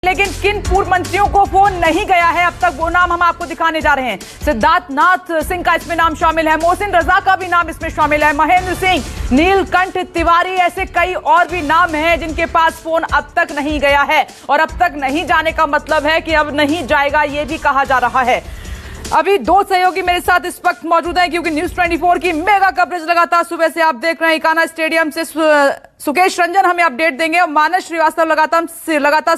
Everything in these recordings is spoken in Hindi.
लेकिन किन पूर्व मंत्रियों को फोन नहीं गया है अब तक, वो नाम हम आपको दिखाने जा रहे हैं। सिद्धार्थ नाथ सिंह का इसमें नाम शामिल है, मोहसिन रजा का भी नाम इसमें शामिल है, महेंद्र सिंह, नीलकंठ तिवारी, ऐसे कई और भी नाम हैं जिनके पास फोन अब तक नहीं गया है। और अब तक नहीं जाने का मतलब है कि अब नहीं जाएगा, ये भी कहा जा रहा है। अभी दो सहयोगी मेरे साथ इस वक्त मौजूद हैं क्योंकि न्यूज़ 24 की मेगा कवरेज लगातार सुबह से आप देख रहे हैं। इकाना स्टेडियम से सुकेश रंजन हमें अपडेट देंगे और मानस श्रीवास्तव लगातार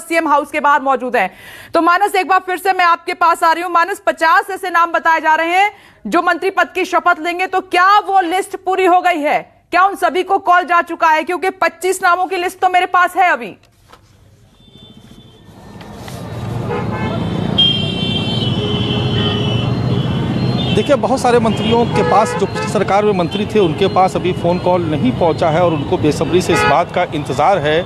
सीएम हाउस के बाहर मौजूद हैं। तो मानस, एक बार फिर से मैं आपके पास आ रही हूं। मानस, 50 ऐसे नाम बताए जा रहे हैं जो मंत्री पद की शपथ लेंगे, तो क्या वो लिस्ट पूरी हो गई है? क्या उन सभी को कॉल जा चुका है? क्योंकि 25 नामों की लिस्ट तो मेरे पास है अभी। देखिए, बहुत सारे मंत्रियों के पास, जो पिछली सरकार में मंत्री थे, उनके पास अभी फ़ोन कॉल नहीं पहुंचा है और उनको बेसब्री से इस बात का इंतज़ार है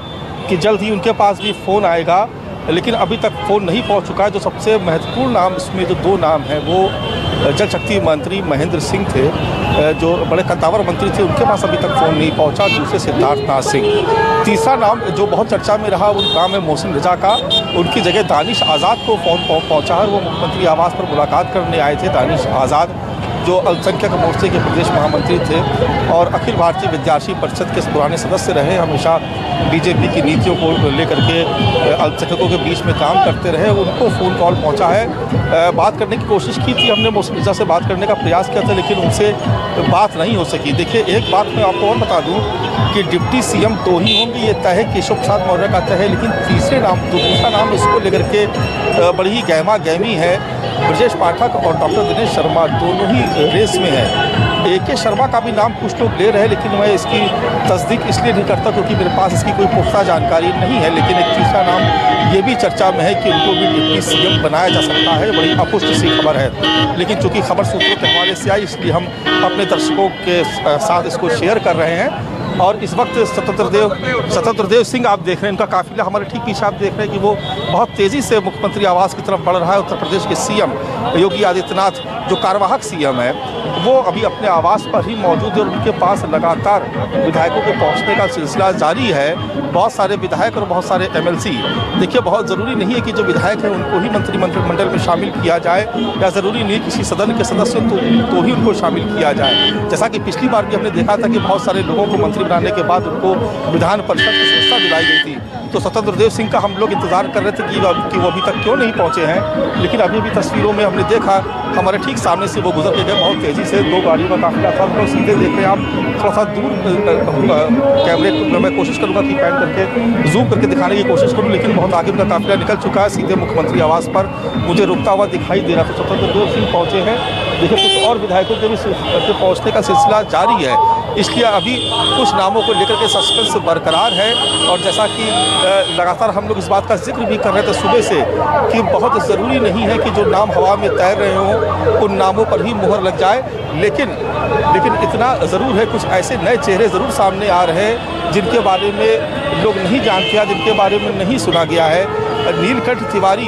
कि जल्द ही उनके पास भी फ़ोन आएगा, लेकिन अभी तक फ़ोन नहीं पहुंच चुका है। जो सबसे महत्वपूर्ण नाम इसमें जो दो नाम हैं वो जल शक्ति मंत्री महेंद्र सिंह थे, जो बड़े कद्दावर मंत्री थे, उनके पास अभी तक फ़ोन नहीं पहुंचा। दूसरे सिद्धार्थ नाथ सिंह। तीसरा नाम जो बहुत चर्चा में रहा, वो नाम है मोहसिन रजा का। उनकी जगह दानिश आज़ाद को फ़ोन पहुंचा है। वो मुख्यमंत्री आवास पर मुलाकात करने आए थे। दानिश आज़ाद जो अल्पसंख्यक मोर्चे के प्रदेश महामंत्री थे और अखिल भारतीय विद्यार्थी परिषद के पुराने सदस्य रहे, हमेशा बीजेपी की नीतियों को लेकर के अल्पसंख्यकों के बीच में काम करते रहे, उनको फ़ोन कॉल पहुंचा है। बात करने की कोशिश की थी हमने, मोहसिन रजा से बात करने का प्रयास किया था, लेकिन उनसे बात नहीं हो सकी। देखिए, एक बात मैं आपको और बता दूं कि डिप्टी सीएम दो ही होंगे, ये तय है, केशव प्रसाद मौर्य का तय है, लेकिन तीसरे नाम, जो दूसरा नाम इसको लेकर के बड़ी ही गहमा गहमी है। ब्रजेश पाठक और डॉक्टर दिनेश शर्मा दोनों ही रेस में है। ए.के. शर्मा का भी नाम कुछ लोग ले रहे हैं, लेकिन मैं इसकी तस्दीक इसलिए नहीं करता क्योंकि मेरे पास इसकी कोई पुख्ता जानकारी नहीं है। लेकिन एक तीसरा नाम ये भी चर्चा में है कि उनको भी डिप्टी सीएम बनाया जा सकता है। बड़ी अपुष्ट सी खबर है, लेकिन चूंकि खबर सूत्रों के हवाले से आई, इसलिए हम अपने दर्शकों के साथ इसको शेयर कर रहे हैं। और इस वक्त स्वतंत्र देव सिंह आप देख रहे हैं, इनका काफिला हमारे ठीक पीछे आप देख रहे हैं कि वो बहुत तेज़ी से मुख्यमंत्री आवास की तरफ बढ़ रहा है। उत्तर प्रदेश के सीएम योगी आदित्यनाथ, जो कार्यवाहक सीएम है, वो अभी अपने आवास पर ही मौजूद है और उनके पास लगातार विधायकों के पहुंचने का सिलसिला जारी है। बहुत सारे विधायक और बहुत सारे एमएलसी। देखिए, बहुत ज़रूरी नहीं है कि जो विधायक हैं उनको ही मंत्रिमंडल में शामिल किया जाए, या ज़रूरी नहीं किसी सदन के सदस्य तो ही उनको शामिल किया जाए। जैसा कि पिछली बार भी हमने देखा था कि बहुत सारे लोगों को मंत्री बनाने के बाद उनको विधान परिषद की सदस्यता दिलाई गई थी। तो स्वतंत्र देव सिंह का हम लोग इंतजार कर रहे थे कि वो अभी तक क्यों नहीं पहुंचे हैं, लेकिन अभी भी तस्वीरों में हमने देखा, हमारे ठीक सामने से वो गुजर के गए बहुत तेज़ी से। दो गाड़ियों का काफिला था, हम लोग सीधे देख रहे हैं। आप थोड़ा सा दूर कैमरे में मैं कोशिश करूँगा कि पैन करके जूम करके दिखाने की कोशिश करूँ, लेकिन बहुत आगे उनका काफिला निकल चुका है। सीधे मुख्यमंत्री आवास पर मुझे रुकता हुआ दिखाई दे रहा था। स्वतंत्र देव सिंह पहुँचे हैं। देखिए, कुछ और विधायकों के भी पहुँचने का सिलसिला जारी है, इसलिए अभी कुछ नामों को लेकर के सस्पेंस बरकरार है। और जैसा कि लगातार हम लोग इस बात का जिक्र भी कर रहे थे सुबह से कि बहुत ज़रूरी नहीं है कि जो नाम हवा में तैर रहे हों उन नामों पर ही मुहर लग जाए, लेकिन इतना ज़रूर है, कुछ ऐसे नए चेहरे ज़रूर सामने आ रहे हैं जिनके बारे में लोग नहीं जानते हैं, जिनके बारे में नहीं सुना गया है। नीलकंठ तिवारी,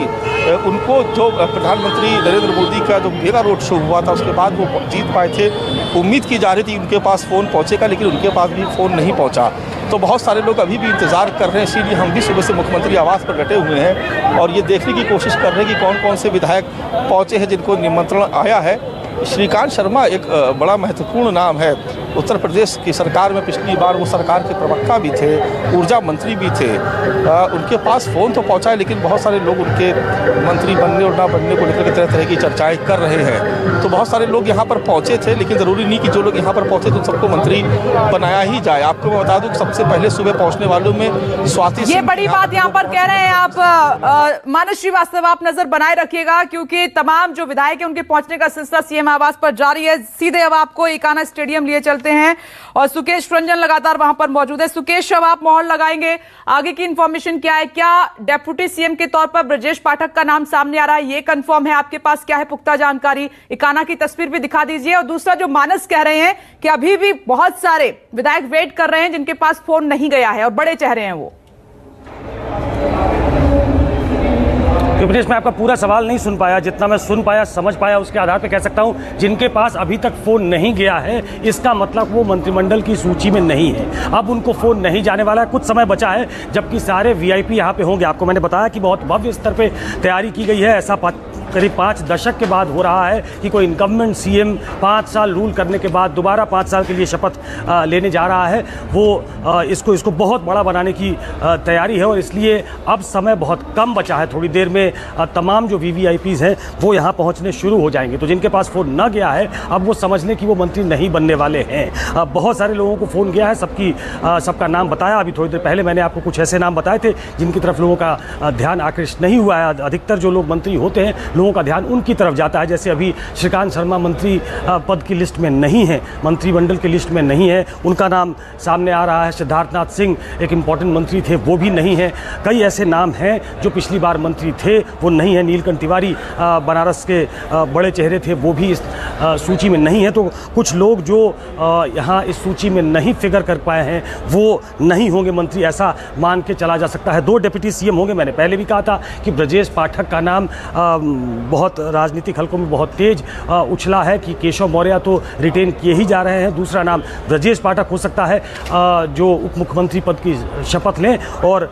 उनको जो प्रधानमंत्री नरेंद्र मोदी का जो मेगा रोड शो हुआ था उसके बाद वो जीत पाए थे, उम्मीद की जा रही थी उनके पास फ़ोन पहुंचेगा, लेकिन उनके पास भी फ़ोन नहीं पहुंचा। तो बहुत सारे लोग अभी भी इंतज़ार कर रहे हैं, इसीलिए हम भी सुबह से मुख्यमंत्री आवास पर डटे हुए हैं और ये देखने की कोशिश कर रहे हैं कि कौन कौन से विधायक पहुँचे हैं जिनको निमंत्रण आया है। श्रीकांत शर्मा एक बड़ा महत्वपूर्ण नाम है। उत्तर प्रदेश की सरकार में पिछली बार वो सरकार के प्रवक्ता भी थे, ऊर्जा मंत्री भी थे। उनके पास फ़ोन तो पहुंचा है, लेकिन बहुत सारे लोग उनके मंत्री बनने और ना बनने को लेकर के तरह तरह की चर्चाएं कर रहे हैं। तो बहुत सारे लोग यहाँ पर पहुंचे थे, लेकिन ज़रूरी नहीं कि जो लोग यहाँ पर पहुंचे तो सबको मंत्री बनाया ही जाए। आपको मैं बता दूँ कि सबसे पहले सुबह पहुँचने वालों में स्वाति, ये बड़ी बात यहाँ पर कह रहे हैं आप। मानस श्रीवास्तव, आप नजर बनाए रखिएगा क्योंकि तमाम जो विधायक हैं उनके पहुंचने का सिलसिला सीएम आवास पर जारी है। सीधे अब आपको इकाना स्टेडियम लिए चलते हैं और सुकेश रंजन लगातार वहां पर मौजूद है। सुकेश, अब आप मोहर लगाएंगे, आगे की इंफॉर्मेशन क्या है? क्या डेप्यूटी सीएम के तौर पर ब्रजेश पाठक का नाम सामने आ रहा है, ये कंफर्म है? आपके पास क्या है पुख्ता जानकारी? इकाना की तस्वीर भी दिखा दीजिए। और दूसरा, जो मानस कह रहे हैं कि अभी भी बहुत सारे विधायक वेट कर रहे हैं जिनके पास फोन नहीं गया है और बड़े चेहरे हैं वो। विपनेश, मैं आपका पूरा सवाल नहीं सुन पाया। जितना मैं सुन पाया, समझ पाया, उसके आधार पर कह सकता हूं, जिनके पास अभी तक फ़ोन नहीं गया है, इसका मतलब वो मंत्रिमंडल की सूची में नहीं है। अब उनको फ़ोन नहीं जाने वाला है, कुछ समय बचा है, जबकि सारे वीआईपी यहाँ पे होंगे। आपको मैंने बताया कि बहुत भव्य स्तर पे तैयारी की गई है। ऐसा करीब 5 दशक के बाद हो रहा है कि कोई इनकम्बेंट सीएम 5 साल रूल करने के बाद दोबारा 5 साल के लिए शपथ लेने जा रहा है। वो इसको बहुत बड़ा बनाने की तैयारी है, और इसलिए अब समय बहुत कम बचा है। थोड़ी देर में तमाम जो वीवीआईपीज़ हैं वो यहाँ पहुँचने शुरू हो जाएंगे। तो जिनके पास फ़ोन न गया है, अब वो समझ लें कि वो मंत्री नहीं बनने वाले हैं। बहुत सारे लोगों को फ़ोन गया है, सबका नाम बताया। अभी थोड़ी देर पहले मैंने आपको कुछ ऐसे नाम बताए थे जिनकी तरफ लोगों का ध्यान आकृष्ट नहीं हुआ है। अधिकतर जो लोग मंत्री होते हैं, लोगों का ध्यान उनकी तरफ जाता है। जैसे अभी श्रीकांत शर्मा मंत्री पद की लिस्ट में नहीं है, मंत्रिमंडल की लिस्ट में नहीं है, उनका नाम सामने आ रहा है। सिद्धार्थनाथ सिंह एक इम्पॉर्टेंट मंत्री थे, वो भी नहीं है। कई ऐसे नाम हैं जो पिछली बार मंत्री थे, वो नहीं है। नीलकंठ तिवारी बनारस के बड़े चेहरे थे, वो भी इस सूची में नहीं है। तो कुछ लोग जो यहाँ इस सूची में नहीं फिगर कर पाए हैं, वो नहीं होंगे मंत्री, ऐसा मान के चला जा सकता है। 2 डिप्टी सीएम होंगे। मैंने पहले भी कहा था कि ब्रजेश पाठक का नाम बहुत राजनीतिक हलकों में बहुत तेज उछला है कि केशव मौर्य तो रिटेन किए ही जा रहे हैं। दूसरा नाम ब्रजेश पाठक हो सकता है जो उप मुख्यमंत्री पद की शपथ लें, और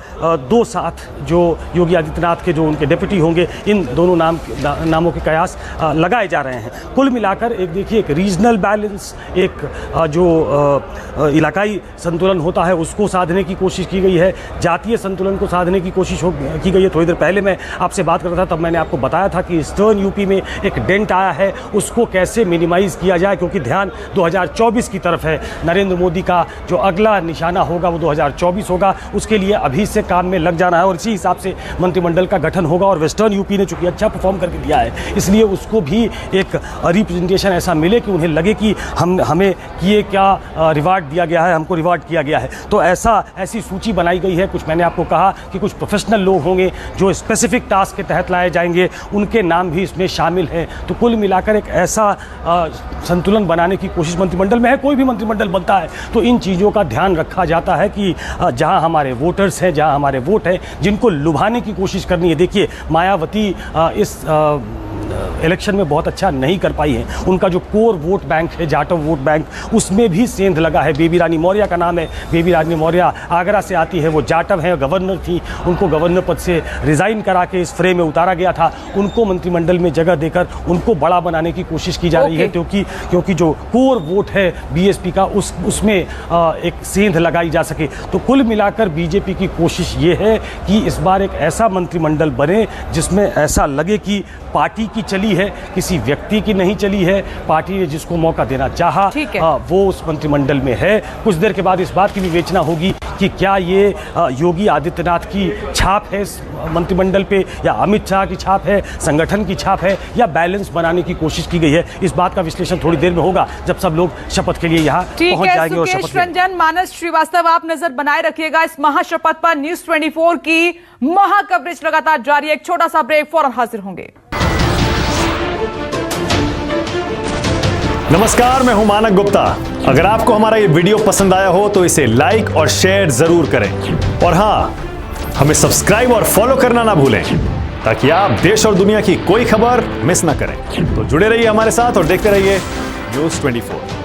2 साथ जो योगी आदित्यनाथ के जो उनके डिप्टी होंगे, इन दोनों नामों के कयास लगाए जा रहे हैं। कुल मिलाकर एक देखिए, एक रीजनल बैलेंस, एक जो इलाकाई संतुलन होता है उसको साधने की कोशिश की गई है, जातीय संतुलन को साधने की कोशिश की गई है। थोड़ी देर पहले मैं आपसे बात कर रहा था, तब मैंने आपको बताया था कि ईस्टर्न यूपी में एक डेंट आया है, उसको कैसे मिनिमाइज़ किया जाए, क्योंकि ध्यान 2024 की तरफ है। नरेंद्र मोदी का जो अगला निशाना होगा वो 2024 होगा। उसके लिए अभी से काम में लग जाना है, और इसी हिसाब से मंत्रिमंडल का गठन होगा। और वेस्टर्न यूपी ने चूंकि अच्छा परफॉर्म करके दिया है, इसलिए उसको भी एक रिप्रेजेंटेशन ऐसा मिले कि उन्हें लगे कि हमें किए क्या रिवार्ड दिया गया है, हमको रिवार्ड किया गया है। तो ऐसी सूची बनाई गई है। कुछ मैंने आपको कहा कि कुछ प्रोफेशनल लोग होंगे जो स्पेसिफिक टास्क के तहत लाए जाएंगे, उनके नाम भी इसमें शामिल हैं। तो कुल मिलाकर एक ऐसा संतुलन बनाने की कोशिश मंत्रिमंडल में है। कोई भी मंत्रिमंडल बनता है तो इन चीज़ों का ध्यान रखा जाता है कि जहां हमारे वोटर्स हैं, जहां हमारे वोट हैं, जिनको लुभाने की कोशिश करनी है। देखिए, मायावती इस इलेक्शन में बहुत अच्छा नहीं कर पाई है। उनका जो कोर वोट बैंक है, जाटव वोट बैंक, उसमें भी सेंध लगा है। बेबी रानी मौर्य का नाम है। बेबी रानी मौर्य आगरा से आती है, वो जाटव हैं, गवर्नर थी। उनको गवर्नर पद से रिज़ाइन करा के इस फ्रेम में उतारा गया था। उनको मंत्रिमंडल में जगह देकर उनको बड़ा बनाने की कोशिश की जा रही है, क्योंकि जो कोर वोट है बीएसपी का, उसमें एक सेंध लगाई जा सके। तो कुल मिलाकर बीजेपी की कोशिश ये है कि इस बार एक ऐसा मंत्रिमंडल बने जिसमें ऐसा लगे कि पार्टी की चली है, किसी व्यक्ति की नहीं चली है। पार्टी ने जिसको मौका देना चाहा वो उस मंत्रिमंडल में है। कुछ देर के बाद इस बात की विवेचना होगी कि क्या ये योगी आदित्यनाथ की छाप है इस मंत्रिमंडल पे, या अमित शाह की छाप है, संगठन की छाप है, या बैलेंस बनाने की कोशिश की गई है। इस बात का विश्लेषण थोड़ी देर में होगा जब सब लोग शपथ के लिए यहाँ पहुंच जाएंगे। और शपथ रंजन, मानस श्रीवास्तव, आप नजर बनाए रखिएगा इस महाशपथ पर। न्यूज़ 24 की महा कवरेज लगातार जारी है। एक छोटा सा ब्रेक, फौरन हाजिर होंगे। नमस्कार, मैं हूं मानक गुप्ता। अगर आपको हमारा ये वीडियो पसंद आया हो तो इसे लाइक और शेयर जरूर करें, और हां, हमें सब्सक्राइब और फॉलो करना ना भूलें ताकि आप देश और दुनिया की कोई खबर मिस ना करें। तो जुड़े रहिए हमारे साथ और देखते रहिए न्यूज़ 24।